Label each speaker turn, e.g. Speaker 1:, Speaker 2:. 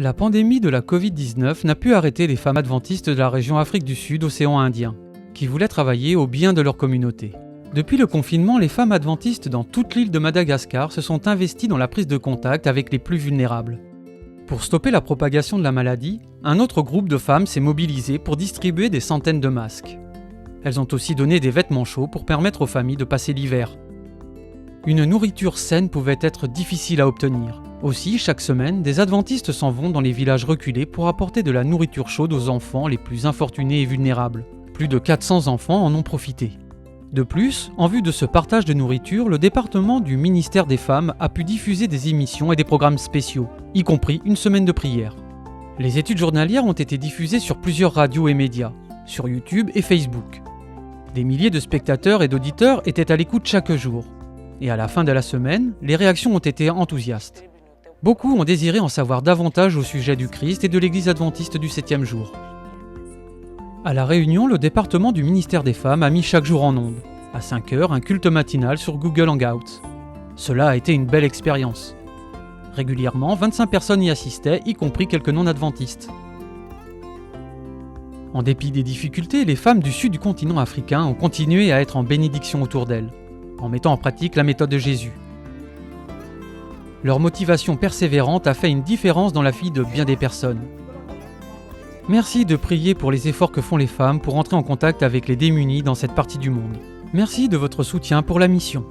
Speaker 1: La pandémie de la Covid-19 n'a pu arrêter les femmes adventistes de la région Afrique du Sud, océan Indien, qui voulaient travailler au bien de leur communauté. Depuis le confinement, les femmes adventistes dans toute l'île de Madagascar se sont investies dans la prise de contact avec les plus vulnérables. Pour stopper la propagation de la maladie, un autre groupe de femmes s'est mobilisé pour distribuer des centaines de masques. Elles ont aussi donné des vêtements chauds pour permettre aux familles de passer l'hiver. Une nourriture saine pouvait être difficile à obtenir. Aussi, chaque semaine, des adventistes s'en vont dans les villages reculés pour apporter de la nourriture chaude aux enfants les plus infortunés et vulnérables. Plus de 400 enfants en ont profité. De plus, en vue de ce partage de nourriture, le département du ministère des Femmes a pu diffuser des émissions et des programmes spéciaux, y compris une semaine de prière. Les études journalières ont été diffusées sur plusieurs radios et médias, sur YouTube et Facebook. Des milliers de spectateurs et d'auditeurs étaient à l'écoute chaque jour. Et à la fin de la semaine, les réactions ont été enthousiastes. Beaucoup ont désiré en savoir davantage au sujet du Christ et de l'Église adventiste du 7e jour. À La Réunion, le département du ministère des Femmes a mis chaque jour en ondes, à 5h, un culte matinal sur Google Hangouts. Cela a été une belle expérience. Régulièrement, 25 personnes y assistaient, y compris quelques non-adventistes. En dépit des difficultés, les femmes du sud du continent africain ont continué à être en bénédiction autour d'elles, en mettant en pratique la méthode de Jésus. Leur motivation persévérante a fait une différence dans la vie de bien des personnes. Merci de prier pour les efforts que font les femmes pour entrer en contact avec les démunis dans cette partie du monde. Merci de votre soutien pour la mission.